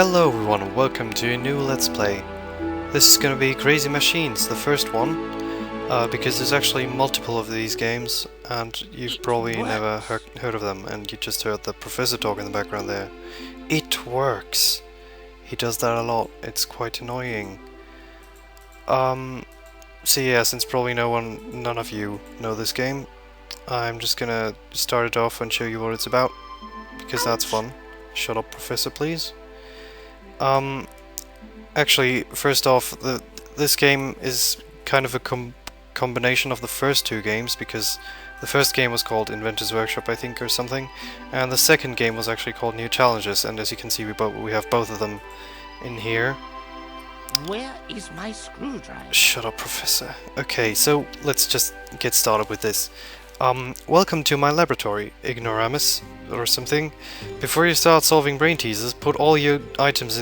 Hello everyone and welcome to a new Let's Play. This is gonna be Crazy Machines, the first one, because there's actually multiple of these games and you've probably never heard of them, and you just heard the professor talk in the background there. It works! He does that a lot, it's quite annoying. So yeah, since probably none of you know this game, I'm just gonna start it off and show you what it's about, because that's fun. Shut up, Professor, please. Actually, first off, this game is kind of a combination of the first two games, because the first game was called Inventor's Workshop, I think, or something, and the second game was actually called New Challenges, and as you can see, we have both of them in here. Where is my screwdriver? Shut up, Professor. Okay, so let's just get started with this. Welcome to my laboratory, Ignoramus, or something. Before you start solving brain teasers, put all your items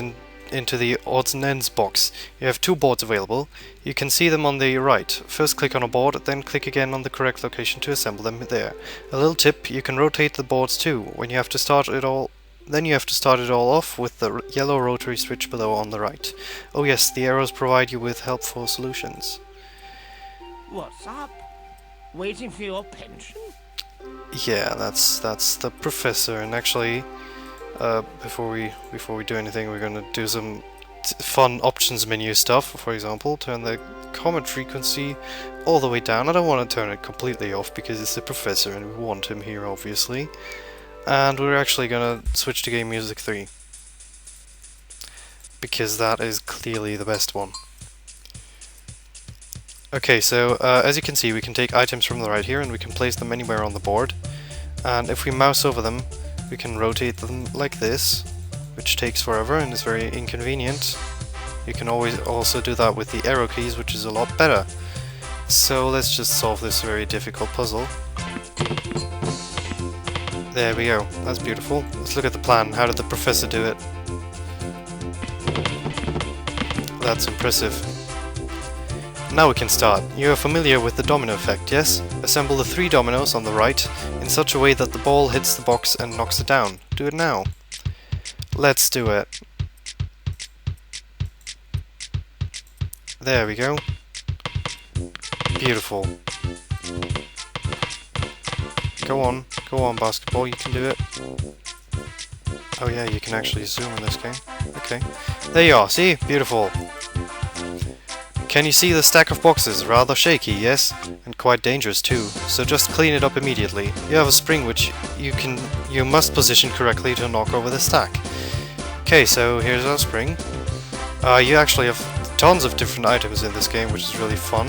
into the odds and ends box. You have two boards available. You can see them on the right. First click on a board, then click again on the correct location to assemble them there. A little tip, you can rotate the boards too. When you have to start it all, then you have to start it all off with the yellow rotary switch below on the right. Oh yes, the arrows provide you with helpful solutions. What's up? Waiting for your pension? Yeah, that's the professor, and actually, before we do anything, we're gonna do some fun options menu stuff. For example, turn the comet frequency all the way down. I don't want to turn it completely off because it's the professor and we want him here, obviously. And we're actually gonna switch to game music 3 because that is clearly the best one. Okay, so as you can see, we can take items from the right here and we can place them anywhere on the board, and if we mouse over them we can rotate them like this, which takes forever and is very inconvenient. You can always also do that with the arrow keys, which is a lot better. So let's just solve this very difficult puzzle. There we go, that's beautiful. Let's look at the plan. How did the professor do it? That's impressive. Now we can start. You are familiar with the domino effect, yes? Assemble the 3 dominoes on the right in such a way that the ball hits the box and knocks it down. Do it now. Let's do it. There we go. Beautiful. Go on, basketball, you can do it. Oh yeah, you can actually zoom in this game. Okay. There you are, see? Beautiful. Can you see the stack of boxes? Rather shaky, yes? And quite dangerous too, so just clean it up immediately. You have a spring which you must position correctly to knock over the stack. Okay, so here's our spring. You actually have tons of different items in this game, which is really fun.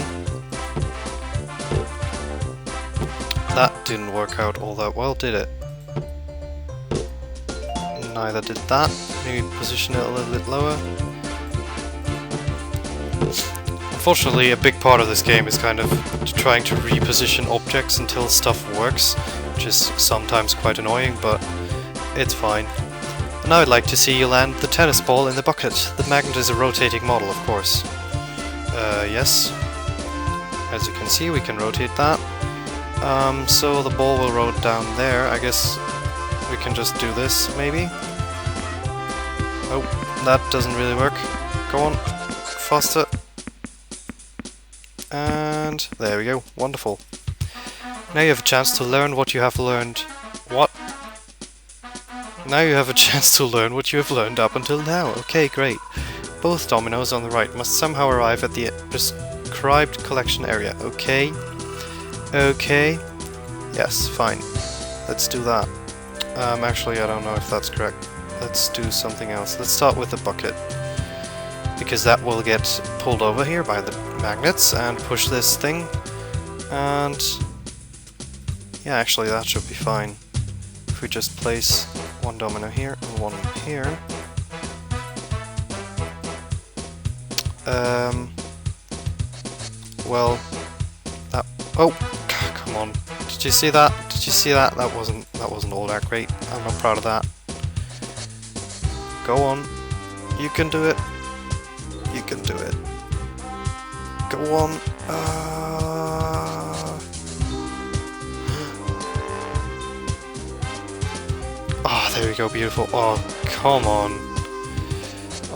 That didn't work out all that well, did it? Neither did that. Maybe position it a little bit lower. Unfortunately, a big part of this game is kind of trying to reposition objects until stuff works, which is sometimes quite annoying, but it's fine. And now I'd like to see you land the tennis ball in the bucket. The magnet is a rotating model, of course. Yes. As you can see, we can rotate that. So the ball will roll down there. I guess we can just do this, maybe? Oh, that doesn't really work. Go on, faster. And there we go, wonderful. Now you have a chance to learn what you have learned. What? Now you have a chance to learn what you have learned up until now. Okay, great. Both dominoes on the right must somehow arrive at the prescribed collection area. Okay. Okay. Yes, fine. Let's do that. Actually, I don't know if that's correct. Let's do something else. Let's start with the bucket, because that will get pulled over here by the magnets and push this thing, and yeah, actually that should be fine if we just place one domino here and one here. Well, that, oh, come on, did you see that? Did you see that? That wasn't all that great. I'm not proud of that. Go on, you can do it. You can do it. Go on. Oh, there we go, beautiful. Oh, come on.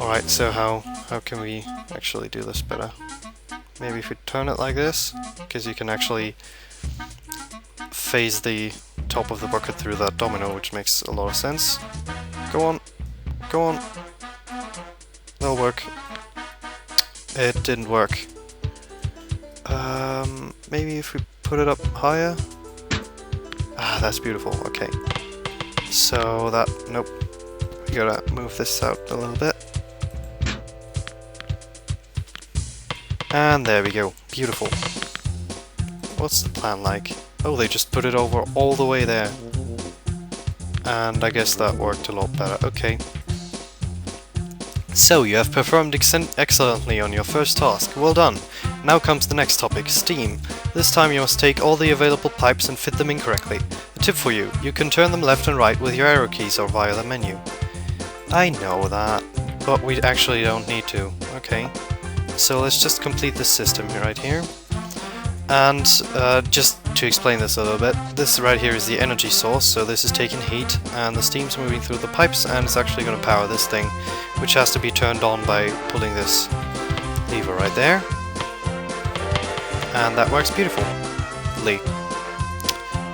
Alright, so how can we actually do this better? Maybe if we turn it like this, because you can actually phase the top of the bucket through that domino, which makes a lot of sense. Go on, go on. That'll work. It didn't work. Maybe if we put it up higher? Ah, that's beautiful, okay. So that, nope. We gotta move this out a little bit. And there we go, beautiful. What's the plan like? Oh, they just put it over all the way there. And I guess that worked a lot better, okay. So, you have performed excellently on your first task, well done. Now comes the next topic, steam. This time you must take all the available pipes and fit them in correctly. A tip for you, you can turn them left and right with your arrow keys or via the menu. I know that, but we actually don't need to, okay. So let's just complete this system right here. And just to explain this a little bit, this right here is the energy source, so this is taking heat, and the steam's moving through the pipes, and it's actually going to power this thing, which has to be turned on by pulling this lever right there. And that works beautifully.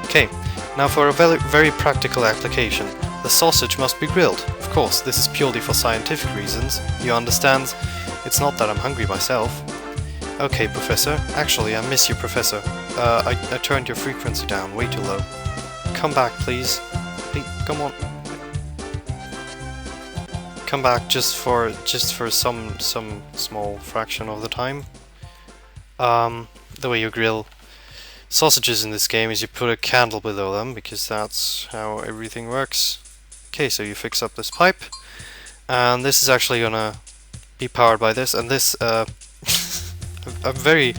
Okay, now for a very practical application. The sausage must be grilled. Of course, this is purely for scientific reasons. You understand? It's not that I'm hungry myself. Okay, Professor. Actually, I miss you, Professor. I turned your frequency down way too low. Come back, please. Hey, come on. Come back just for some small fraction of the time. The way you grill sausages in this game is you put a candle below them, because that's how everything works. Okay, so you fix up this pipe, and this is actually gonna be powered by this, and this I'm very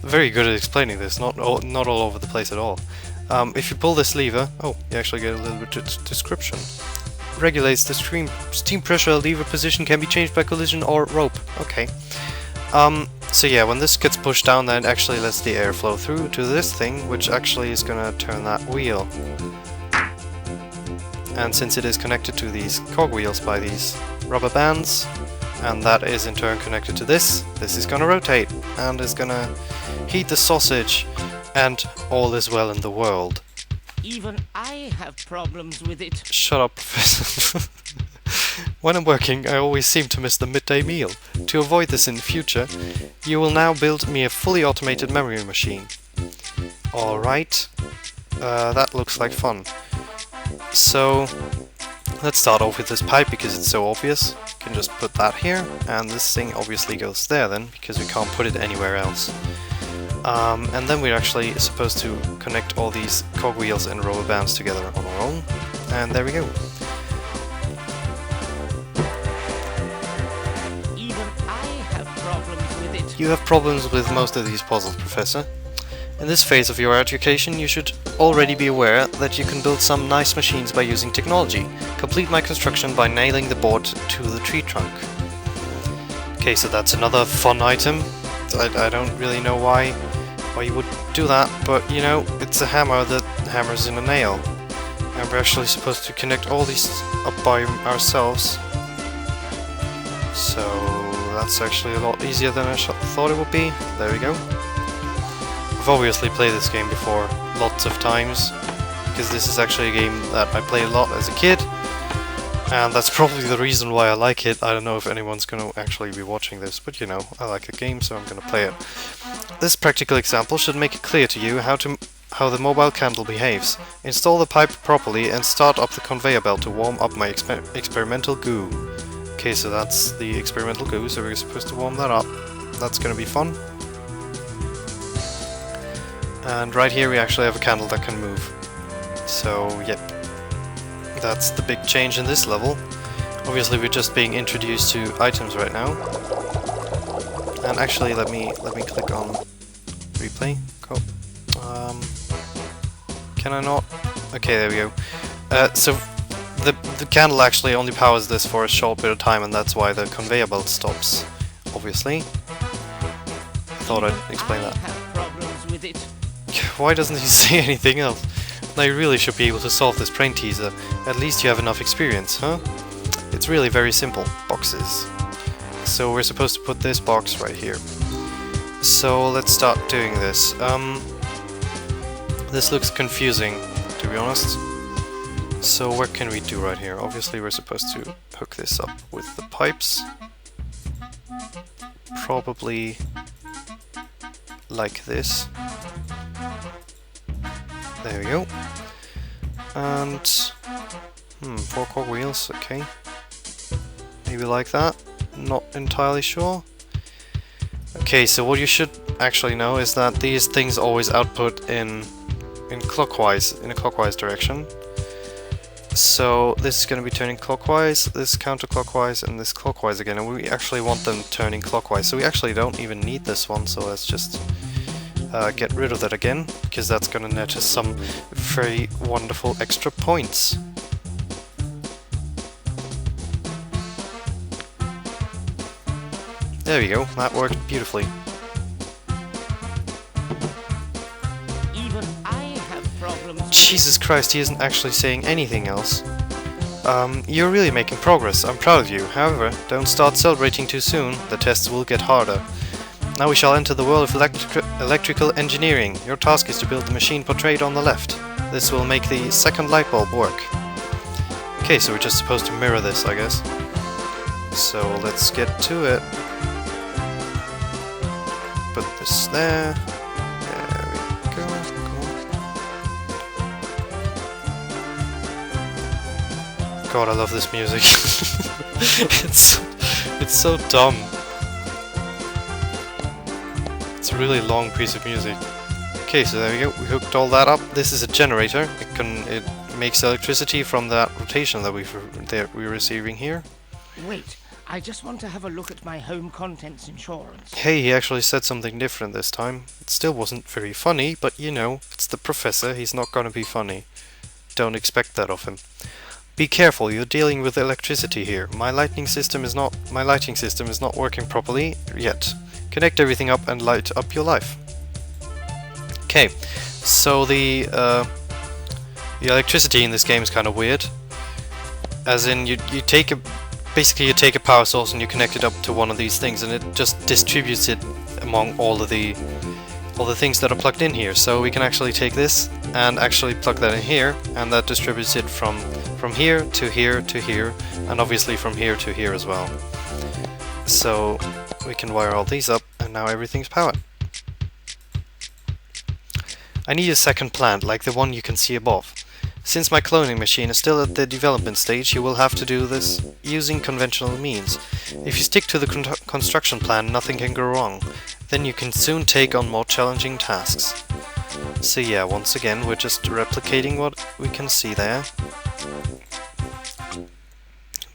good at explaining this, not all over the place at all. If you pull this lever, oh, you actually get a little bit of description. Regulates the steam pressure, lever position can be changed by collision or rope. Okay. So yeah, when this gets pushed down, then it actually lets the air flow through to this thing, which actually is gonna turn that wheel. And since it is connected to these cogwheels by these rubber bands, and that is in turn connected to this is gonna rotate, and is gonna heat the sausage, and all is well in the world. Even I have problems with it. Shut up, Professor. When I'm working, I always seem to miss the midday meal. To avoid this in the future, you will now build me a fully automated memory machine. Alright. That looks like fun. So, let's start off with this pipe because it's so obvious. You can just put that here, and this thing obviously goes there then, because we can't put it anywhere else. And then we're actually supposed to connect all these cogwheels and rubber bands together on our own. And there we go. Even I have problems with it. You have problems with most of these puzzles, Professor. In this phase of your education, you should already be aware that you can build some nice machines by using technology. Complete my construction by nailing the board to the tree trunk. Okay, so that's another fun item. I don't really know why you would do that, but you know, it's a hammer that hammers in a nail. And we're actually supposed to connect all these up by ourselves. So that's actually a lot easier than I thought it would be. There we go. I've obviously played this game before lots of times, because this is actually a game that I played a lot as a kid, and that's probably the reason why I like it. I don't know if anyone's going to actually be watching this, but you know, I like the game, so I'm going to play it. This practical example should make it clear to you how the mobile candle behaves. Install the pipe properly and start up the conveyor belt to warm up my experimental goo. Okay, so that's the experimental goo, so we're supposed to warm that up. That's going to be fun. And right here we actually have a candle that can move. So, yep. That's the big change in this level. Obviously we're just being introduced to items right now. And actually let me click on replay. Cool. Can I not? Okay, there we go. So the candle actually only powers this for a short bit of time, and that's why the conveyor belt stops. Obviously. I thought I'd explain that. I have problems with it. Why doesn't he say anything else? Now you really should be able to solve this brain teaser. At least you have enough experience, huh? It's really very simple. Boxes. so we're supposed to put this box right here. So let's start doing this. This looks confusing, to be honest. So what can we do right here? Obviously we're supposed to hook this up with the pipes. Probably like this. There we go. And 4 cog wheels, okay. Maybe like that. Not entirely sure. Okay, so what you should actually know is that these things always output in a clockwise direction. So this is going to be turning clockwise, this counterclockwise, and this clockwise again, and we actually want them turning clockwise, so we actually don't even need this one, so let's just get rid of that again, because that's going to net us some very wonderful extra points. There we go, that worked beautifully. Even I have problems. Jesus Christ, he isn't actually saying anything else. You're really making progress, I'm proud of you. However, don't start celebrating too soon, the tests will get harder. Now we shall enter the world of electrical engineering. Your task is to build the machine portrayed on the left. This will make the second light bulb work. Okay, so we're just supposed to mirror this, I guess. So let's get to it. Put this there. There we go. God, I love this music. It's so dumb. It's a really long piece of music. Okay, so there we go. We hooked all that up. This is a generator. It makes electricity from that rotation that we're receiving here. Wait, I just want to have a look at my home contents insurance. Hey, he actually said something different this time. It still wasn't very funny, but you know, it's the professor, he's not gonna be funny. Don't expect that of him. Be careful, you're dealing with electricity here. My lighting system is not working properly yet. Connect everything up and light up your life. Okay, so the electricity in this game is kind of weird. As in, you take a power source and you connect it up to one of these things, and it just distributes it among all the things that are plugged in here. So we can actually take this and actually plug that in here, and that distributes it from here to here to here, and obviously from here to here as well. So we can wire all these up, and now everything's powered. I need a second plant, like the one you can see above. Since my cloning machine is still at the development stage, you will have to do this using conventional means. If you stick to the construction plan, nothing can go wrong. Then you can soon take on more challenging tasks. So yeah, once again, we're just replicating what we can see there.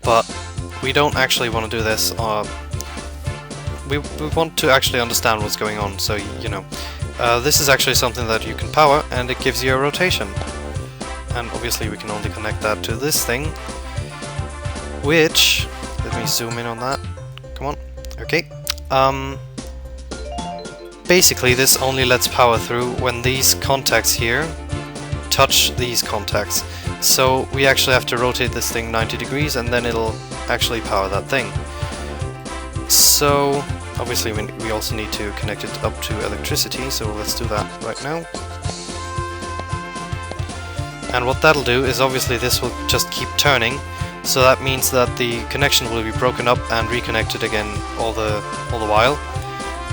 But we don't actually want to do this. We want to actually understand what's going on, so you know. This is actually something that you can power, and it gives you a rotation. And obviously we can only connect that to this thing, which, let me zoom in on that, come on, okay. Basically this only lets power through when these contacts here touch these contacts. So we actually have to rotate this thing 90 degrees and then it'll actually power that thing. So obviously we also need to connect it up to electricity, so let's do that right now. And what that'll do is obviously this will just keep turning, so that means that the connection will be broken up and reconnected again all the while,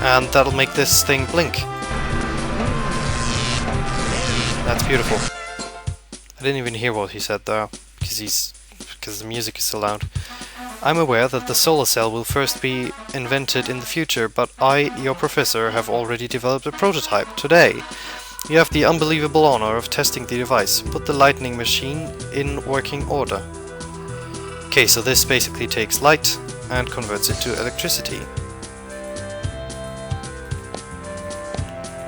and that'll make this thing blink. That's beautiful. I didn't even hear what he said there, because the music is so loud. I'm aware that the solar cell will first be invented in the future, but I, your professor, have already developed a prototype today. You have the unbelievable honor of testing the device. Put the lightning machine in working order. Okay, so this basically takes light and converts it to electricity.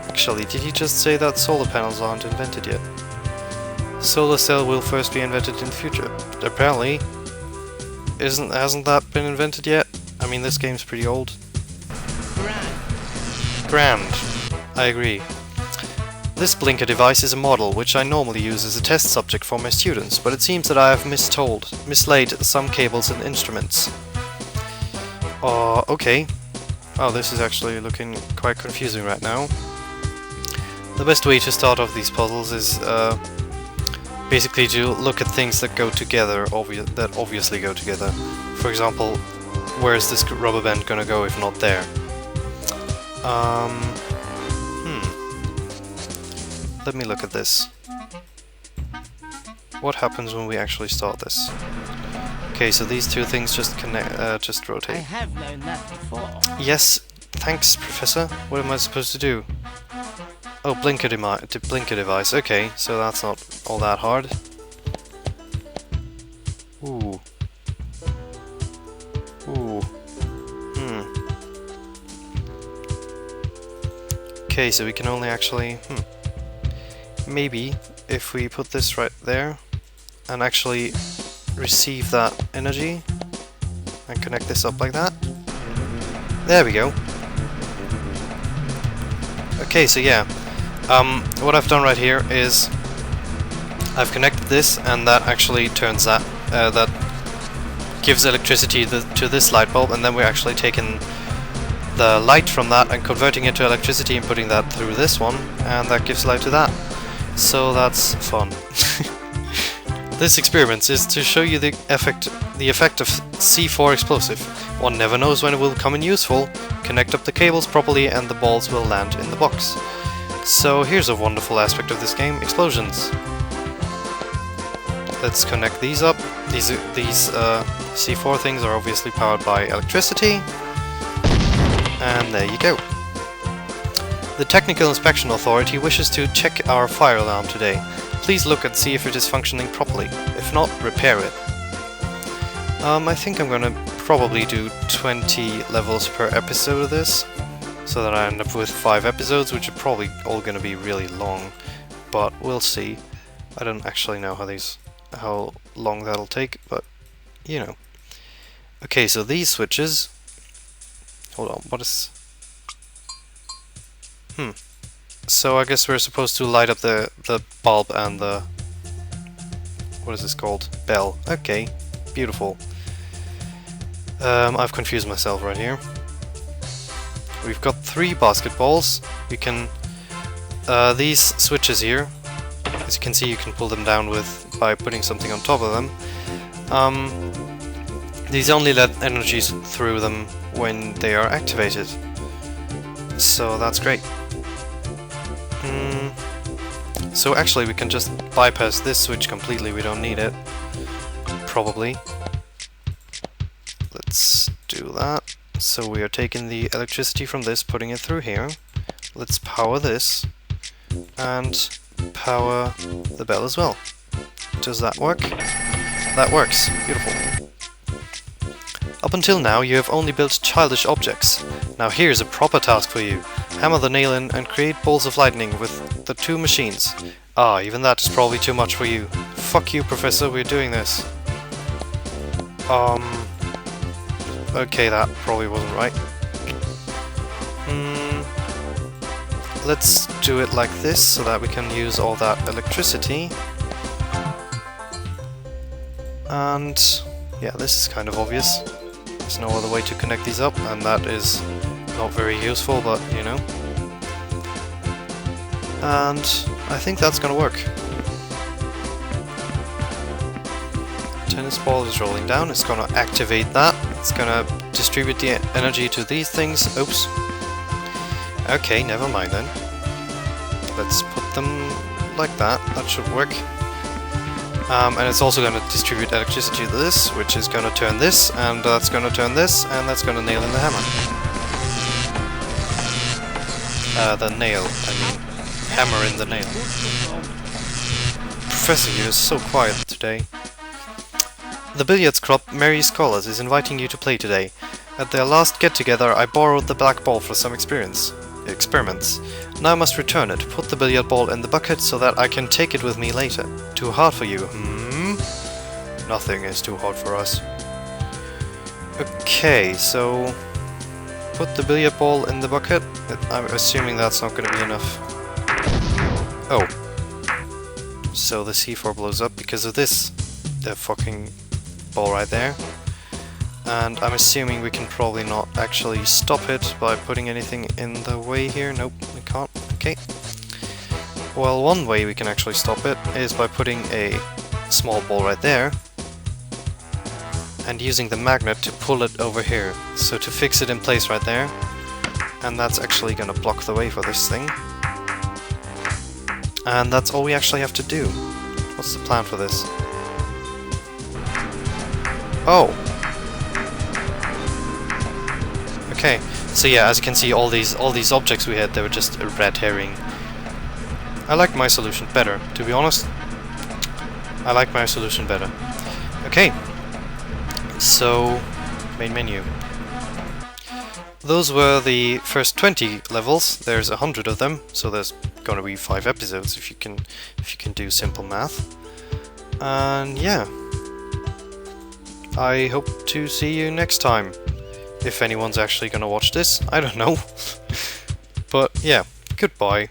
Actually, did he just say that solar panels aren't invented yet? The solar cell will first be invented in the future. Apparently, hasn't that been invented yet? I mean, this game's pretty old. Grand. I agree. This blinker device is a model which I normally use as a test subject for my students, but it seems that I have mislaid some cables and instruments. Okay. Oh, this is actually looking quite confusing right now. The best way to start off these puzzles is basically to look at things that go together, that obviously go together. For example, where is this rubber band gonna go if not there? Let me look at this. What happens when we actually start this? Okay, so these two things just connect, just I rotate. have known that before. Yes, thanks, Professor. What am I supposed to do? Oh, blinker device. Okay, so that's not all that hard. Ooh. Ooh. Okay, so we can only actually... Maybe if we put this right there and actually receive that energy and connect this up like that. There we go. Okay, so yeah. What I've done right here is I've connected this, and that actually turns that that gives electricity to this light bulb, and then we're actually taking the light from that and converting it to electricity and putting that through this one, and that gives light to that. So that's fun. This experiment is to show you the effect of C4 explosive. One never knows when it will come in useful. Connect up the cables properly and the balls will land in the box. So here's a wonderful aspect of this game: explosions. Let's connect these up. These C4 things are obviously powered by electricity. And there you go. The Technical Inspection Authority wishes to check our fire alarm today. Please look and see if it is functioning properly. If not, repair it. I think I'm gonna probably do 20 levels per episode of this, so that I end up with 5 episodes, which are probably all gonna be really long, but we'll see. I don't actually know how long that'll take, but you know. Okay, so these switches... Hold on, what is... So I guess we're supposed to light up the bulb and the... What is this called? Bell. Okay, beautiful. I've confused myself right here. We've got 3 basketballs. We can... these switches here, as you can see, you can pull them down by putting something on top of them. These only let energies through them when they are activated. So that's great. So actually we can just bypass this switch completely, we don't need it. Probably. Let's do that. So we are taking the electricity from this, putting it through here. Let's power this. And power the bell as well. Does that work? That works. Beautiful. Up until now, you have only built childish objects. Now here's a proper task for you. Hammer the nail in and create balls of lightning with the 2 machines. Ah, even that is probably too much for you. Fuck you, Professor, we're doing this. Okay, that probably wasn't right. Let's do it like this, so that we can use all that electricity. And... yeah, this is kind of obvious. There's no other way to connect these up, and that is not very useful, but you know. And I think that's gonna work. Tennis ball is rolling down, it's gonna activate that, it's gonna distribute the energy to these things. Oops. Okay, never mind then. Let's put them like that, that should work. And it's also going to distribute electricity to this, which is going to turn this, and that's going to turn this, and that's going to nail in the hammer. The nail, I mean. Hammer in the nail. Professor, you're so quiet today. The billiards club Mary Scholars is inviting you to play today. At their last get-together, I borrowed the black ball for some experiments. Now I must return it. Put the billiard ball in the bucket so that I can take it with me later. Too hard for you, Nothing is too hard for us. Okay, so... put the billiard ball in the bucket. I'm assuming that's not going to be enough. Oh. So the C4 blows up because of this. The fucking ball right there. And I'm assuming we can probably not actually stop it by putting anything in the way here. Nope, we can't. Okay. Well, one way we can actually stop it is by putting a small ball right there and using the magnet to pull it over here. So to fix it in place right there, and that's actually gonna block the way for this thing. And that's all we actually have to do. What's the plan for this? Oh! Okay, so yeah, as you can see, all these objects we had, they were just a red herring. I like my solution better, to be honest. I like my solution better. Okay, so main menu. Those were the first 20 levels. There's 100 of them, so there's gonna be 5 episodes if you can do simple math. And yeah, I hope to see you next time. If anyone's actually gonna watch this, I don't know. But yeah, goodbye.